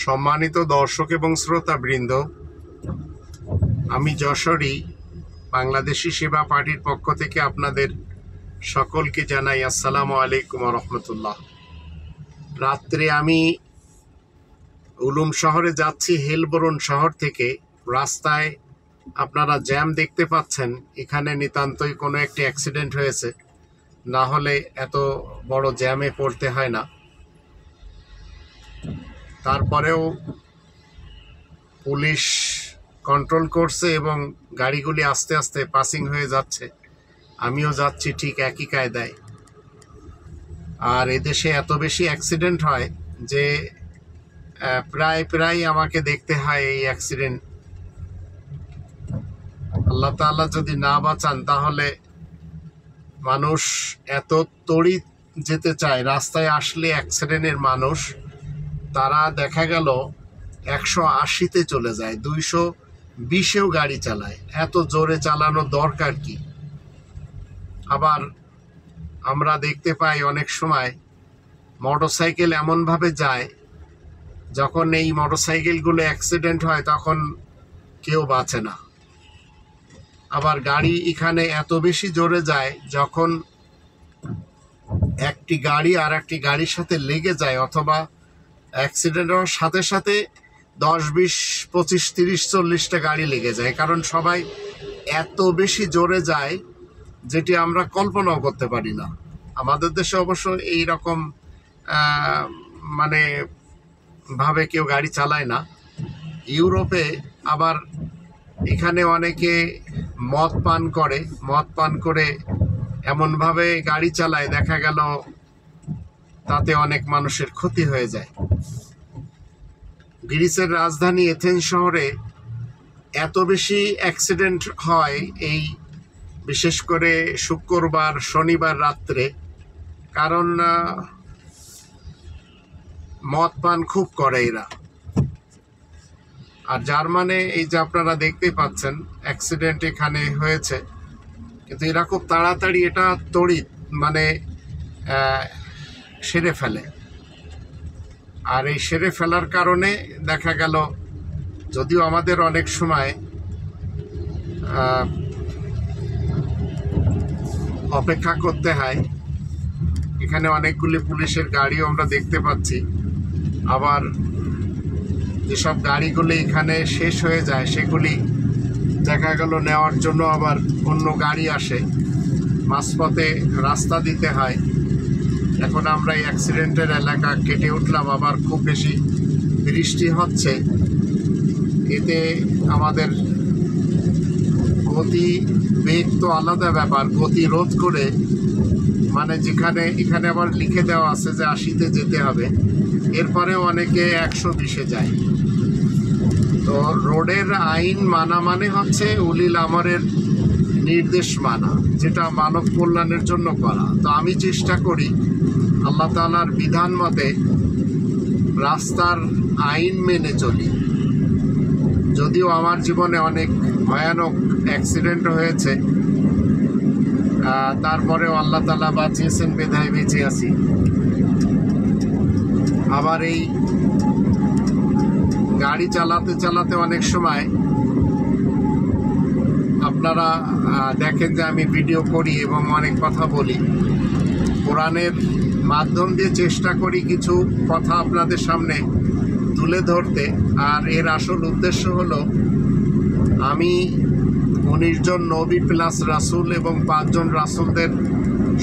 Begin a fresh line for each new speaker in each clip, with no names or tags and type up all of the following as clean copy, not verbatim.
সম্মানিত দর্শক এবং শ্রোতাবৃন্দ, আমি যশোরী বাংলাদেশি সেবা পার্টির পক্ষ থেকে আপনাদের সকলকে জানাই আসসালামু আলাইকুম রহমতুল্লাহ। রাত্রে আমি উলুম শহরে যাচ্ছি হেলবরন শহর থেকে। রাস্তায় আপনারা জ্যাম দেখতে পাচ্ছেন। এখানে নিতান্তই কোনো একটি অ্যাক্সিডেন্ট হয়েছে, না হলে এত বড় জ্যামে পড়তে হয় না। তারপরেও পুলিশ কন্ট্রোল করছে এবং গাড়িগুলি আস্তে আস্তে পাসিং হয়ে যাচ্ছে। আমিও যাচ্ছি ঠিক একই কায়দায়। আর এদেশে এত বেশি অ্যাক্সিডেন্ট হয় যে প্রায় আমাকে দেখতে হয় এই অ্যাক্সিডেন্ট। আল্লাহ তাআলা যদি না বাঁচান তাহলে মানুষ এত তড়িৎ যেতে চায় রাস্তায় আসলে অ্যাক্সিডেন্টের মানুষ, তারা দেখা গেল 180-তে চলে যায়, 220-এও গাড়ি চালায়। এত জোরে চালানো দরকার কি? আবার আমরা দেখতে পাই অনেক সময় মোটরসাইকেল এমনভাবে যায়, যখন এই মোটরসাইকেলগুলো অ্যাক্সিডেন্ট হয় তখন কেউ বাঁচে না। আবার গাড়ি এখানে এত বেশি জোরে যায়, যখন একটি গাড়ি আর একটি গাড়ির সাথে লেগে যায় অথবা অ্যাক্সিডেন্ট হওয়ার সাথে সাথে 10, 20, 25, 30, 40টা গাড়ি লেগে যায়। কারণ সবাই এত বেশি জোরে যায় যেটি আমরা কল্পনাও করতে পারি না। আমাদের দেশে অবশ্য এইরকম মানে ভাবে কেউ গাড়ি চালায় না। ইউরোপে আবার এখানে অনেকে মদ পান করে এমনভাবে গাড়ি চালায়, দেখা গেল তাতে অনেক মানুষের ক্ষতি হয়ে যায়। গ্রিসের রাজধানী এথেন্স শহরে এত বেশি অ্যাক্সিডেন্ট হয় এই বিশেষ করে শুক্রবার শনিবার রাত্রে, কারণ মদ পান খুব করে এরা। আর জার্মানে এই যে আপনারা দেখতেই পাচ্ছেন অ্যাক্সিডেন্ট এখানে হয়েছে, কিন্তু এরা খুব তাড়াতাড়ি এটা তড়িৎ মানে সেরে ফেলে। আর এই সেরে ফেলার কারণে দেখা গেল, যদিও আমাদের অনেক সময় অপেক্ষা করতে হয়, এখানে অনেকগুলি পুলিশের গাড়িও আমরা দেখতে পাচ্ছি। আবার যেসব গাড়িগুলি এখানে শেষ হয়ে যায় সেগুলি দেখা গেল নেওয়ার জন্য আবার অন্য গাড়ি আসে, মাঝপথে রাস্তা দিতে হয়। এখন আমরা এই অ্যাক্সিডেন্টের এলাকা কেটে উঠলাম, আবার খুব বেশি বৃষ্টি হচ্ছে, এতে আমাদের গতি বেগ তো আলাদা ব্যাপার, গতি রোধ করে মানে এখানে আবার লিখে দেওয়া আছে যে 80-তে যেতে হবে, এরপরেও অনেকে 120-এ যায়। তো রোডের আইন মানা মানে হচ্ছে উলিল আমরের নির্দেশ মানা, যেটা মানব কল্যাণের জন্য করা। তো আমি চেষ্টা করি আল্লাহ তাআলার বিধান মতে রাস্তার আইন মেনে চলি। যদিও আমার জীবনে অনেক ভয়ানক অ্যাক্সিডেন্ট হয়েছে, তারপরেও আল্লাহ তাআলা বাঁচিয়েছেন বিধায় বেঁচে আছি। আবার এই গাড়ি চালাতে অনেক সময় আপনারা দেখেন যে আমি ভিডিও করি এবং অনেক কথা বলি। কোরআনের মাধ্যম দিয়ে চেষ্টা করি কিছু কথা আপনাদের সামনে তুলে ধরতে। আর এর আসল উদ্দেশ্য হলো আমি 19 জন নবী প্লাস রাসূল এবং 5 জন রাসূলদের,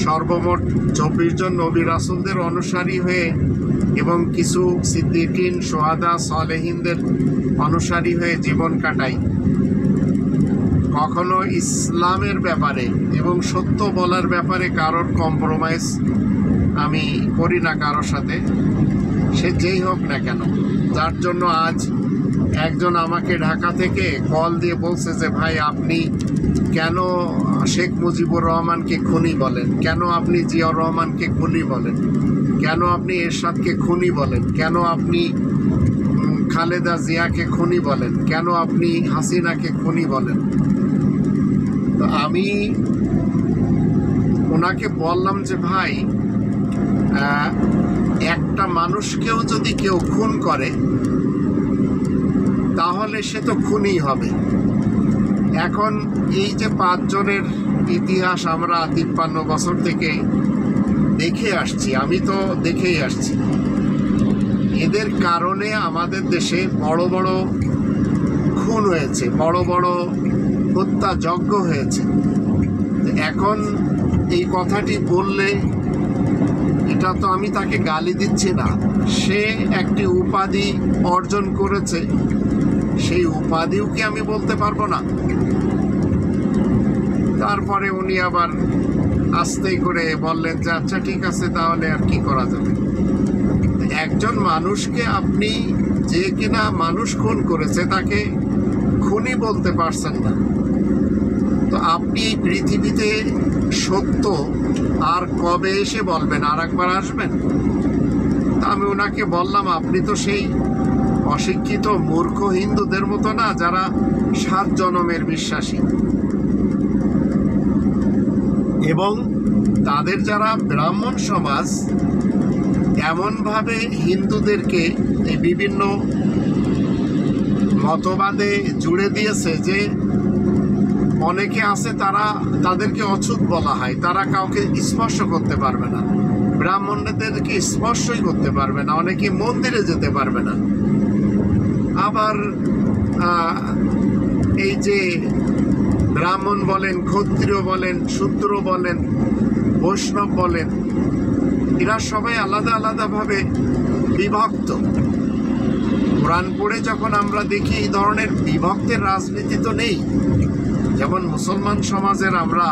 সর্বমোট 24 জন নবী রাসূলদের অনুসারী হয়ে এবং কিছু সিদ্দিকিন, শুহাদা, সালেহিনদের অনুসারী হয়ে জীবন কাটাই। কখনো ইসলামের ব্যাপারে এবং সত্য বলার ব্যাপারে কারোর কম্প্রোমাইজ আমি করি না কারোর সাথে, সে যেই হোক না কেন। যার জন্য আজ একজন আমাকে ঢাকা থেকে কল দিয়ে বলছে যে ভাই, আপনি কেন শেখ মুজিবুর রহমানকে খুনি বলেন, কেন আপনি জিয়াউর রহমানকে খুনি বলেন, কেন আপনি এরশাদকে খুনি বলেন, কেন আপনি খালেদা জিয়াকে খুনি বলেন, কেন আপনি হাসিনাকে খুনি বলেন। তো আমি ওনাকে বললাম যে ভাই, একটা মানুষকেও যদি কেউ খুন করে তাহলে সে তো খুনই হবে। এখন এই যে 5 জনের ইতিহাস আমরা 53 বছর থেকে দেখে আসছি, আমি তো দেখেই আসছি, এদের কারণে আমাদের দেশে বড় বড় খুন হয়েছে, বড় বড় হত্যাযজ্ঞ হয়েছে। এখন এই কথাটি বললে এটা তো আমি তাকে গালি দিচ্ছি না, সে একটি উপাধি অর্জন করেছে, সেই উপাধিও কি আমি বলতে পারবো না? তারপরে উনি আবার আস্তে করে বললেন যে আচ্ছা ঠিক আছে, তাহলে আর কি করা যাবে। একজন মানুষকে আপনি, যে কিনা মানুষ খুন করেছে, তাকে খুনি বলতে পারছেন না, তো আপনি এই পৃথিবীতে সত্য আর কবে এসে বলবেন? আর একবার আসবেন? তা আমি ওনাকে বললাম, আপনি তো সেই অশিক্ষিত মূর্খ হিন্দুদের মতো না যারা 7 জনমের বিশ্বাসী, এবং তাদের যারা ব্রাহ্মণ সমাজ এমনভাবে হিন্দুদেরকে এই বিভিন্ন মতবাদে জুড়ে দিয়েছে যে অনেকে আছে তাদেরকে অছুত বলা হয়, তারা কাউকে স্পর্শ করতে পারবে না, ব্রাহ্মণদেরকে স্পর্শই করতে পারবে না, অনেকে মন্দিরে যেতে পারবে না। আবার এই যে ব্রাহ্মণ বলেন, ক্ষত্রিয় বলেন, শূদ্র বলেন, বৈষ্ণব বলেন, এরা সবাই আলাদা আলাদাভাবে বিভক্ত। কোরআন পড়ে যখন আমরা দেখি এই ধরনের বিভক্তের রাজনীতি তো নেই। যেমন মুসলমান সমাজের আমরা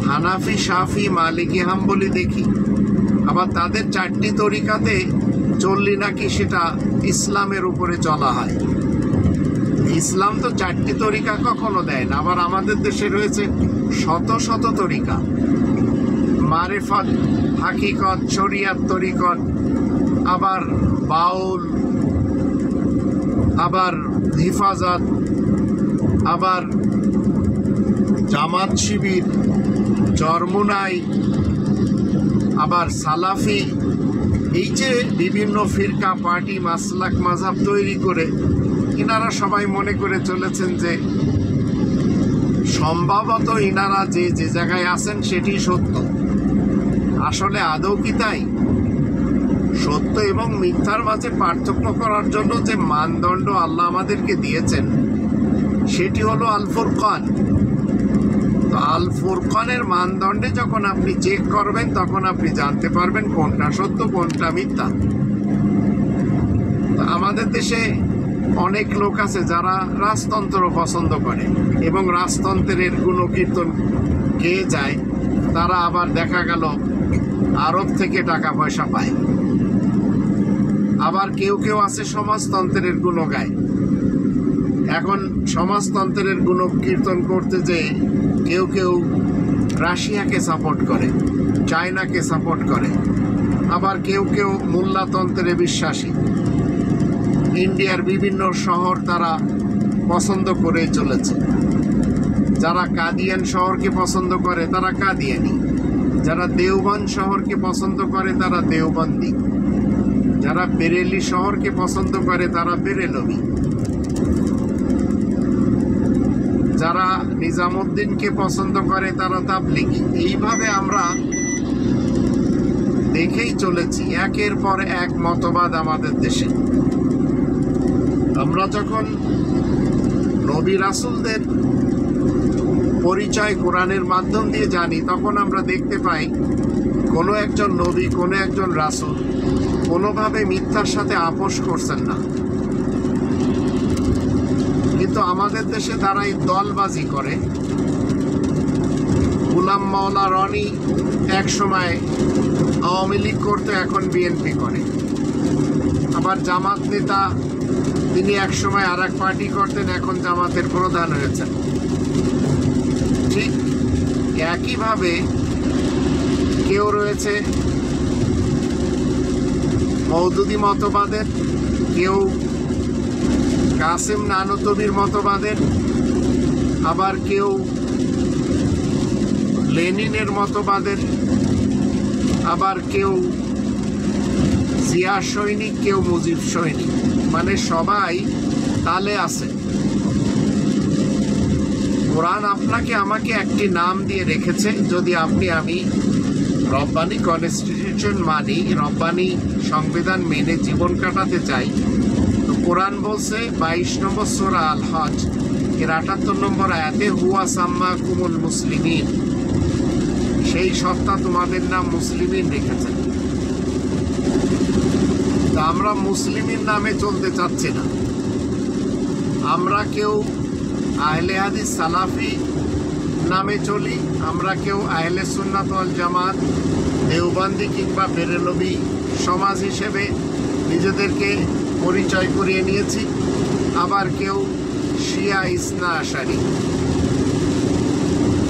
হানাফি, শাফি, মালিকি, হাম্বলি দেখি, আবার তাদের 4টি তরিকাতে চললি নাকি সেটা ইসলামের উপরে চলা হয়। ইসলাম তো 4টি তরিকা কখনো দেয় না। আবার আমাদের দেশে রয়েছে শত শত তরিকা, মারেফত, হাকিকত, শরিয়াত, তরিকত, আবার বাউল, আবার হিফাজত, আবার জামাত শিবির, চরমুনাই, আবার সালাফি, এই যে বিভিন্ন ফিরকা, পার্টি, মাসলাক, মাযহাব তৈরি করে ইনারা সবাই মনে করে চলেছেন যে সম্ভবত ইনারা যে যে জায়গায় আছেন সেটি সত্য। আসলে আদৌ কি তাই? সত্য এবং মিথ্যার মাঝে পার্থক্য করার জন্য যে মানদণ্ড আল্লাহ আমাদেরকে দিয়েছেন সেটি হলো আল ফুরকান। তো আল ফুরকানের মানদণ্ডে যখন আপনি চেক করবেন তখন আপনি জানতে পারবেন কোনটা সত্য কোনটা মিথ্যা। আমাদের দেশে অনেক লোক আছে যারা রাজতন্ত্র পছন্দ করে এবং রাজতন্ত্রের গুণকীর্তন গেয়ে যায়, তারা আবার দেখা গেল আরব থেকে টাকা পয়সা পায়। আবার কেউ কেউ আছে সমাজতন্ত্রের গুণ গায়। এখন সমাজতন্ত্রের গুণ কীর্তন করতে যে কেউ কেউ রাশিয়াকে সাপোর্ট করে, চায়নাকে সাপোর্ট করে, আবার কেউ কেউ মোল্লাতন্ত্রে বিশ্বাসী। ইন্ডিয়ার বিভিন্ন শহর তারা পছন্দ করে চলেছে। যারা কাদিয়ান শহরকে পছন্দ করে তারা কাদিয়ানি, যারা দেওবন্দ শহরকে পছন্দ করে তারা দেওবন্দি, যারা বেরেলি শহরকে পছন্দ করে তারা বেরেলভি, যারা নিজামুদ্দিনকে পছন্দ করে তারা তাবলিগি। এইভাবে আমরা দেখেই চলেছি একের পর এক মতবাদ আমাদের দেশে। আমরা যখন নবী রাসূলদের পরিচয় কোরআনের মাধ্যম দিয়ে জানি তখন আমরা দেখতে পাই কোনো একজন নবী, কোনো একজন রাসূল কোনোভাবে মিথ্যার সাথে আপোষ করছেন না। কিন্তু আমাদের দেশে তারা এই দলবাজি করে। গোলাম মাওলা রনি এক সময় আওয়ামী লীগ করতে, এখন বিএনপি করে। আবার জামাত নেতা, তিনি এক সময় আর এক পার্টি করতেন, এখন জামাতের প্রধান হয়েছেন। ঠিক একইভাবে কেউ রয়েছে মওদুদি মতবাদের, কেউ কাসেম নানতবির মতবাদের, আবার কেউ লেনিনের মতবাদের, আবার কেউ জিয়া সৈনিক, কেউ মুজিব সৈনিক, মানে সবাই তালে আছে। কোরআন আপনাকে আমাকে একটি নাম দিয়ে রেখেছে। যদি আমি রব্বানি কনস্টিটিউশন মানি, রব্বানি সংবিধান মেনে জীবন কাটাতে চাই, তো কোরআন বলছে 22 নম্বর সূরা আল হজ এর 78 নম্বর আয়াতে, হুয়া সাম্মাকুমুল মুসলিমিন, সেই সত্তা তোমাদের নাম মুসলিমিন রেখেছেন। তা আমরা মুসলিমিন নামে চলতে চাচ্ছি না। আমরা কেউ আহলে হাদিস সালাফি নামে চলি, আমরা কেউ আহলে সুন্নাত ওয়াল জামাত, দেওবন্দি কিংবা বেরেলভি সমাজ হিসেবে নিজেদেরকে পরিচয় করিয়ে নিয়েছি, আবার কেউ শিয়া ইসনা আশারি।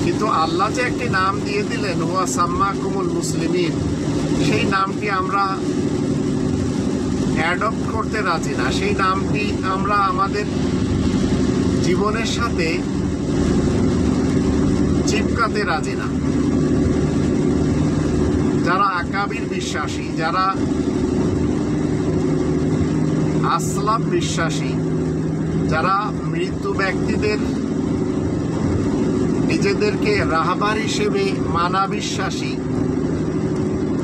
কিন্তু আল্লাহ যে একটি নাম দিয়ে দিলেন, হুয়া সাম্মাকুমুল মুসলিমিন, সেই নামটি আমরা অ্যাডপ্ট করতে রাজি না। সেই নামটি আমরা আমাদের জীবনের সাথে চিপকাতে রাজি না। যারা আকাবির বিশ্বাসী, যারা আসলাফ বিশ্বাসী, যারা মৃত্যু ব্যক্তিদের নিজেদেরকে রাহবার হিসেবে মানা বিশ্বাসী,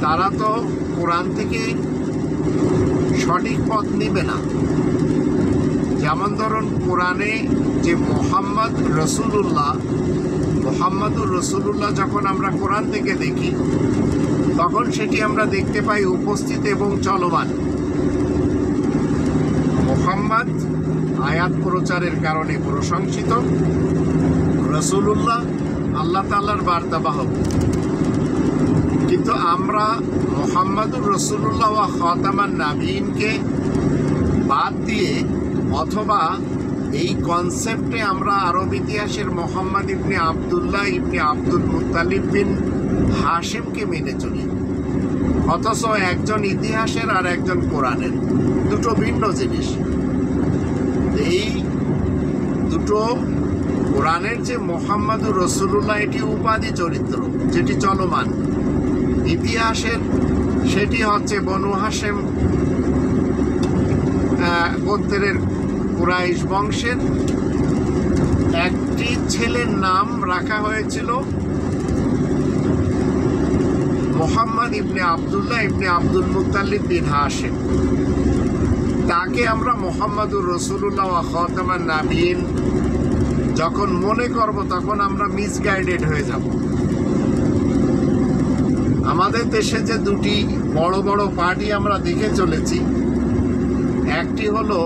তারা তো কোরআন থেকে সঠিক পথ নিবে না। যেমন ধরুন, কোরআনে যে মোহাম্মদুর রসুলুল্লাহ যখন আমরা কোরআন থেকে দেখি, তখন সেটি আমরা দেখতে পাই উপস্থিত এবং চলমান। মোহাম্মদ আয়াত প্রচারের কারণে প্রশংসিত, রসুলুল্লাহ আল্লাহ তাআলার বার্তাবাহক। কিন্তু আমরা মোহাম্মদুর রসুলুল্লাহ ওয়া খাতামান নাবিয়িনকে বাদ দিয়ে, অথবা এই কনসেপ্টে আমরা আরব ইতিহাসের মোহাম্মদ ইবনে আবদুল্লাহ ইবনে আব্দুল মুত্তালিব বিন হাশিমকে মেনে চলি। অথচ একজন ইতিহাসের আর একজন কোরআনের, দুটো ভিন্ন জিনিস। এই দুটো, কোরআনের যে মোহাম্মদুর রসুলুল্লাহ এটি উপাধি চরিত্র, যেটি চলমান। ইতিহাসের সেটি হচ্ছে বনু হাশেম গোত্রের কুরাইশ বংশের একটি ছেলের নাম রাখা হয়েছিল মোহাম্মদ ইবনে আবদুল্লাহ ইবনে আব্দুল মুত্তালিব বিন হাশিম। তাকে আমরা মোহাম্মদুর রসুলুল্লাহ ওয়া খাতামান নাবিয়িন যখন মনে করব, তখন আমরা মিসগাইডেড হয়ে যাব। আমাদের দেশে যে দুটি বড় বড় পার্টি আমরা দেখে চলেছি, একটি হলো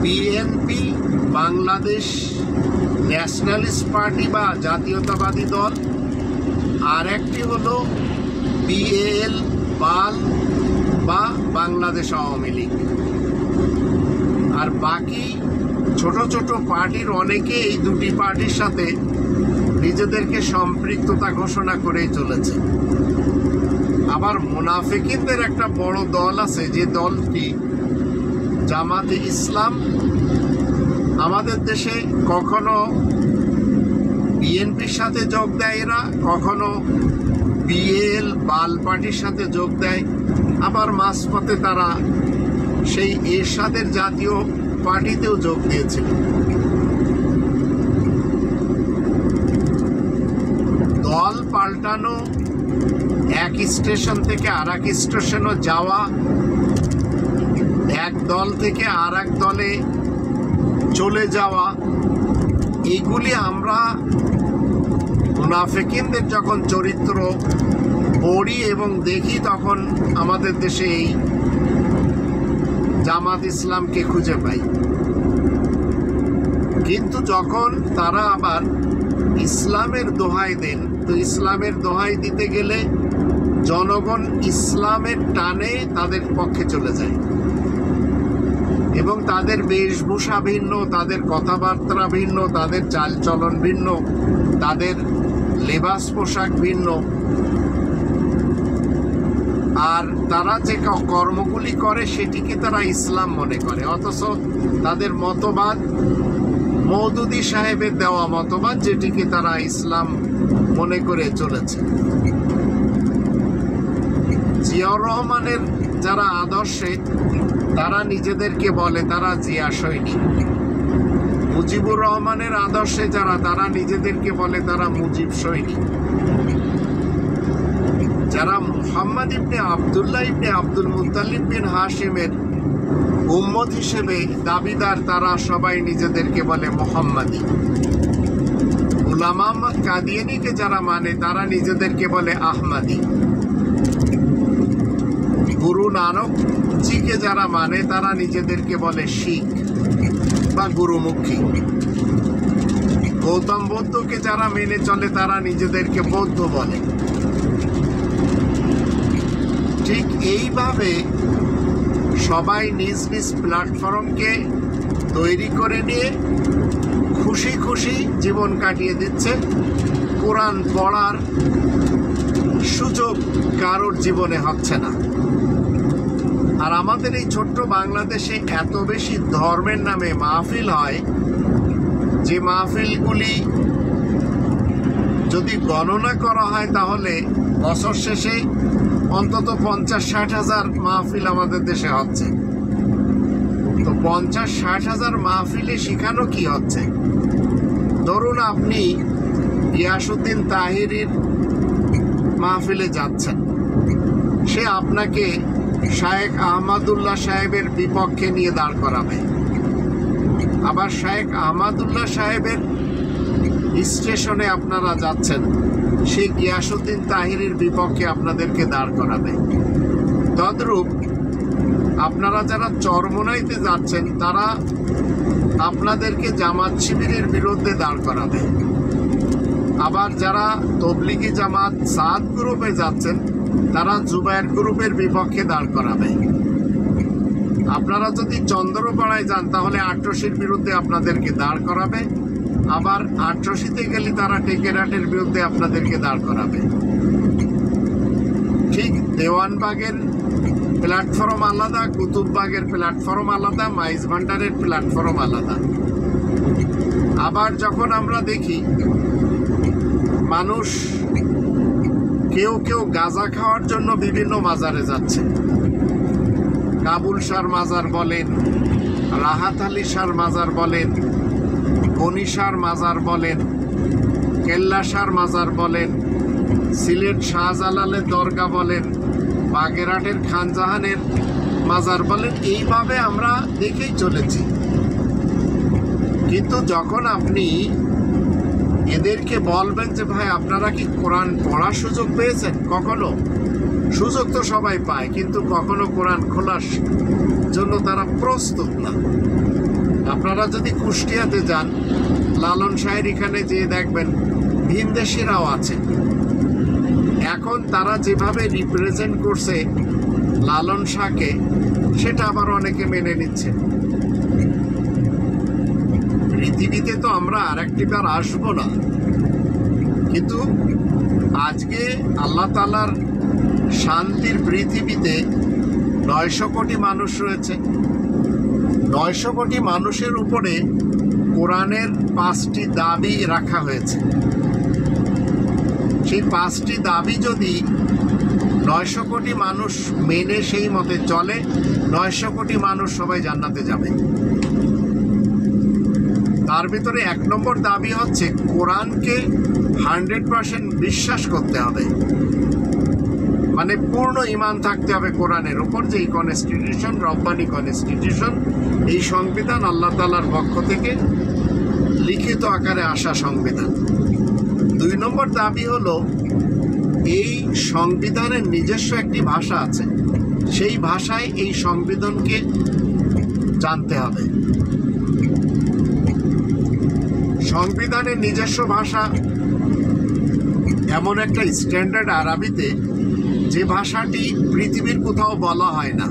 বিএনপি, বাংলাদেশ ন্যাশনালিস্ট পার্টি বা জাতীয়তাবাদী দল, আর একটি হলো বিএল বাল বা বাংলাদেশ আওয়ামী লীগ। আর বাকি ছোট ছোট পার্টির অনেকে এই দুটি পার্টির সাথে নিজেদেরকে সম্পৃক্ততা ঘোষণা করেই চলেছে। আবার মুনাফিকিনদের একটা বড় দল আছে, যে দলটি জামাতে ইসলাম। আমাদের দেশে কখনো বিএনপির সাথে যোগ দেয় এরা, কখনো বিএল বাল পার্টির সাথে যোগ দেয়, আবার মাঝপথে তারা সেই এরশাদের জাতীয় পার্টিতেও যোগ দিয়েছিল। দল পাল্টানো, এক স্টেশন থেকে আর এক স্টেশনে যাওয়া, এক দল থেকে আর এক দলে চলে যাওয়া, এইগুলি আমরা মুনাফিকিনদের যখন চরিত্র পড়ি এবং দেখি, তখন আমাদের দেশে এই জামাত ইসলামকে খুঁজে পাই। কিন্তু যখন তারা আবার ইসলামের দোহাই দেন, তো ইসলামের দোহাই দিতে গেলে জনগণ ইসলামের টানে তাদের পক্ষে চলে যায় এবং তাদের বেশভূষা ভিন্ন, তাদের কথাবার্তা ভিন্ন, তাদের চালচলন ভিন্ন, তাদের লেবাস পোশাক ভিন্ন। আর তারা যে কর্মগুলি করে সেটিকে তারা ইসলাম মনে করে, অথচ তাদের মতবাদ মওদুদী সাহেবের দেওয়া মতবাদ, যেটিকে তারা ইসলাম মনে করে চলেছে। জিয়াউর রহমানের যারা আদর্শে, তারা নিজেদেরকে বলে তারা জিয়া সৈনিক। মুজিবুর রহমানের আদর্শে যারা, তারা নিজেদেরকে বলে তারা মুজিব সৈনিক। যারা মুহাম্মদ ইবনে আবদুল্লাহ ইবনে আব্দুল মুত্তালিব বিন হাশিমের উম্মত হিসেবে দাবিদার, তারা সবাই নিজেদেরকে বলে মুহাম্মাদি। গোলাম আহমদ কাদিয়ানীকে যারা মানে, তারা নিজেদেরকে বলে আহমাদি। গুরু নানক জিকে যারা মানে, তারা নিজেদেরকে বলে শিখ বা গুরুমুখী। গৌতম বুদ্ধকে যারা মেনে চলে, তারা নিজেদেরকে বৌদ্ধ বলে। ঠিক এইভাবে সবাই নিজ নিজ প্ল্যাটফর্মকে তৈরি করে নিয়ে খুশি খুশি জীবন কাটিয়ে দিচ্ছে। কোরআন পড়ার সুযোগ কারোর জীবনে হচ্ছে না। আর আমাদের এই ছোট্ট বাংলাদেশে এত বেশি ধর্মের নামে মাহফিল হয়, যে মাহফিলগুলি যদি গণনা করা হয় তাহলে বছর শেষে অন্তত 50-60 হাজার মাহফিল আমাদের দেশে হচ্ছে। তো 50-60 হাজার মাহফিলে শিখানো কি হচ্ছে? ধরুন আপনি গিয়াসউদ্দিন তাহিরির মাহফিলে যাচ্ছেন, সে আপনাকে শায়েখ আহমদুল্লাহ সাহেবের বিপক্ষে নিয়ে দাঁড় করাবে। আবার শায়েখ আহমদুল্লাহ সাহেবের স্টেশনে আপনারা যাচ্ছেন, সেই গিয়াসউদ্দিন তাহিরির বিপক্ষে আপনাদেরকে দাঁড় করাবে। তদ্রূপ আপনারা যারা চরমোনাইতে যাচ্ছেন, তারা আপনাদেরকে জামাত শিবিরের বিরুদ্ধে দাঁড় করাবে। আবার যারা তবলিগি জামাত সাদ গ্রুপে যাচ্ছেন, তারা জুবায়ের গ্রুপের বিপক্ষে দাঁড় করাবে। আপনারা যদি চন্দ্রপাড়ায় যান, তাহলে আট্রসির বিরুদ্ধে আপনাদেরকে দাঁড় করাবে। আবার আট্রসিতে গেলে তারা টেকেরাটের বিরুদ্ধে আপনাদেরকে দাঁড় করাবে। ঠিক দেওয়ানবাগের প্ল্যাটফর্ম আলাদা, কুতুববাগের প্ল্যাটফর্ম আলাদা, মাইজ ভান্ডারের প্ল্যাটফর্ম আলাদা। আবার যখন আমরা দেখি মানুষ কেউ কেউ গাঁজা খাওয়ার জন্য বিভিন্ন মাজারে যাচ্ছে, কাবুল শাহর মাজার বলেন, রাহাত আলী শাহর মাজার বলেন, গনি শাহর মাজার বলেন, কেল্লা শাহর মাজার বলেন, সিলেট শাহজালালের দরগা বলেন, বাগেরহাটের খানজাহানের মাজার বলেন, এইভাবে আমরা দেখেই চলেছি। কিন্তু যখন আপনি এদেরকে বলবেন যে ভাই আপনারা কি কোরআন পড়ার সুযোগ পেয়েছেন? কখনো সুযোগ তো সবাই পায়, কিন্তু কখনো কোরআন খোলার জন্য তারা প্রস্তুত না। আপনারা যদি কুষ্টিয়াতে যান, লালন শাহের এখানে যেয়ে দেখবেন ভিনদেশিরাও আছে। এখন তারা যেভাবে রিপ্রেজেন্ট করছে লালন শাহকে, সেটা আবার অনেকে মেনে নিচ্ছে। পৃথিবীতে তো আমরা আরেকটিবার আসবো না, কিন্তু আজকে আল্লাহ তাআলার শান্তির পৃথিবীতে 900 কোটি মানুষ রয়েছে। 900 কোটি মানুষের উপরে কোরআনের 5টি দাবি রাখা হয়েছে। সেই 5টি দাবি যদি 900 কোটি মানুষ মেনে সেই মতে চলে, 900 কোটি মানুষ সবাই জান্নাতে যাবে। তার ভিতরে 1 নম্বর দাবি হচ্ছে কোরআনকে 100% বিশ্বাস করতে হবে, মানে পূর্ণ ঈমান থাকতে হবে কোরআনের উপর, যে এই কনস্টিটিউশন রব্বানি কনস্টিটিউশন, এই সংবিধান আল্লাহ তাআলার পক্ষ থেকে লিখিত আকারে আসা সংবিধান। 2 নম্বর দাবি হলো এই সংবিধানের নিজস্ব একটি ভাষা আছে, সেই ভাষায় এই সংবিধানকে জানতে হবে। সংবিধানের নিজস্ব ভাষা এমন একটা স্ট্যান্ডার্ড আরবিতে, যে ভাষাটি পৃথিবীর কোথাও বলা হয় না,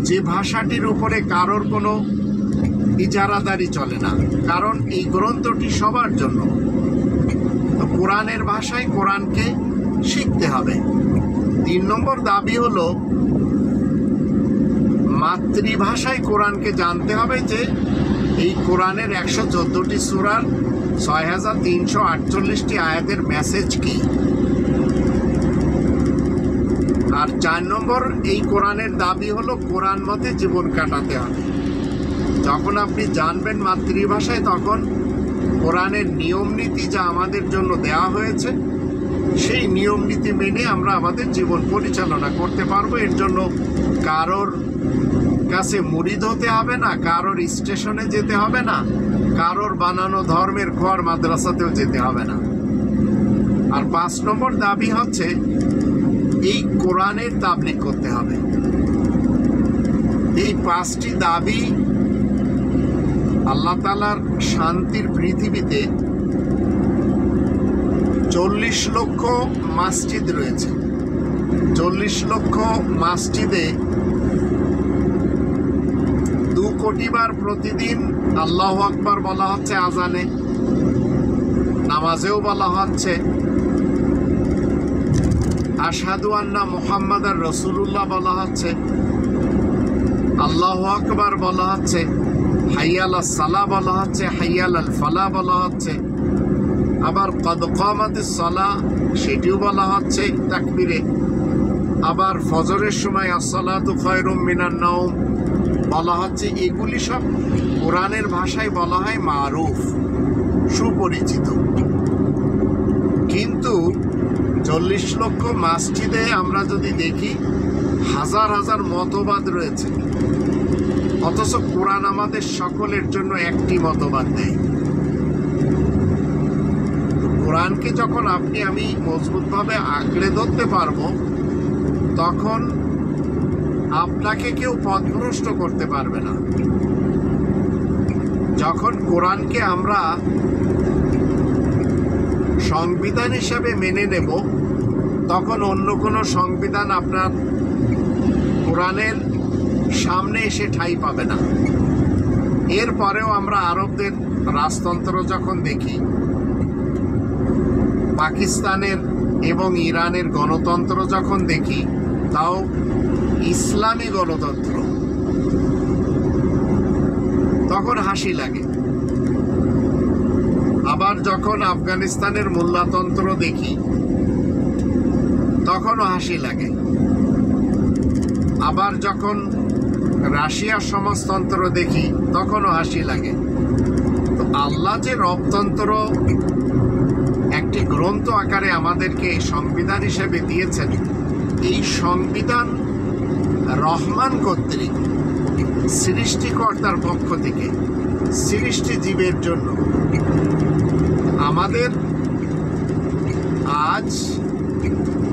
যে ভাষাটির উপরে কারোর কোনো ইজারাদারি চলে না, কারণ এই গ্রন্থটি সবার জন্য। তো কোরআনের ভাষায় কোরআনকে শিখতে হবে। 3 নম্বর দাবি হলো মাতৃভাষায় কোরআনকে জানতে হবে, যে এই কোরআনের 114টি সূরার 6348টি আয়াতের মেসেজ কি। আর 4 নম্বর, এই কোরআনের দাবি হলো কোরআন মতে জীবন কাটাতে হবে। যখন আপনি জানবেন মাতৃভাষায়, তখন কোরআনের নিয়ম নীতি যা আমাদের জন্য দেওয়া হয়েছে সেই নিয়ম নীতি মেনে আমরা আমাদের জীবন পরিচালনা করতে পারবো। এর জন্য কারোর কাছে মুরিদ হতে হবে না, কারোর স্টেশনে যেতে হবে না, কারোর বানানো ধর্মের ঘর মাদ্রাসাতেও যেতে হবে না। আর 5 নম্বর দাবি হচ্ছে এই কোরআনের তাবলীগ করতে হবে। এই 5টি দাবি আল্লাহ তাআলার শান্তির পৃথিবীতে 40 লক্ষ মসজিদ রয়েছে। 40 লক্ষ মসজিদে 2 কোটি বার প্রতিদিন আল্লাহু আকবার বলা হচ্ছে আজানে, নামাজেও বলা হচ্ছে আশহাদু আন্না মুহাম্মাদার রাসূলুল্লাহ বলা হচ্ছে, আল্লাহু আকবার বলা হচ্ছে, হাইয়া আলাস সালাহ বলা হচ্ছে, হাইয়া আলাল ফালাহ বলা হচ্ছে, আবার কদ কামাতিস সালাহ সেটিও বলা হচ্ছে তাকবীরে, আবার ফজরের সময় আসসালাতু খায়রুম মিনান নাওম বলা হচ্ছে। এগুলি সব কোরআনের ভাষায় বলা হয় মারুফ, সুপরিচিত। কিন্তু 40 লক্ষ মসজিদে আমরা যদি দেখি হাজার হাজার মতবাদ রয়েছে, অথচ কোরআন আমাদের সকলের জন্য একটি মতবাদ দেয়। কোরআনকে যখন আপনি আমি মজবুতভাবে আঁকড়ে ধরতে পারবো, তখন আপনাকে কেউ পথভ্রষ্ট করতে পারবে না। যখন কোরআনকে আমরা সংবিধান হিসাবে মেনে নেব, তখন অন্য কোনো সংবিধান আপনার কোরআনের সামনে এসে ঠাঁই পাবে না। এরপরেও আমরা আরবদের রাজতন্ত্র যখন দেখি, পাকিস্তানের এবং ইরানের গণতন্ত্র যখন দেখি, তাও ইসলামী গণতন্ত্র, তখন হাসি লাগে। আবার যখন আফগানিস্তানের মোল্লাতন্ত্র দেখি, তখনও হাসি লাগে। আবার যখন রাশিয়ার সমাজতন্ত্র দেখি, তখনও হাসি লাগে। তো আল্লাহ যে রবতন্ত্র একটি গ্রন্থ আকারে আমাদেরকে সংবিধান হিসেবে দিয়েছেন, এই সংবিধান রহমান কর্তৃক সৃষ্টিকর্তার পক্ষ থেকে সৃষ্টি জীবের জন্য। আমাদের আজ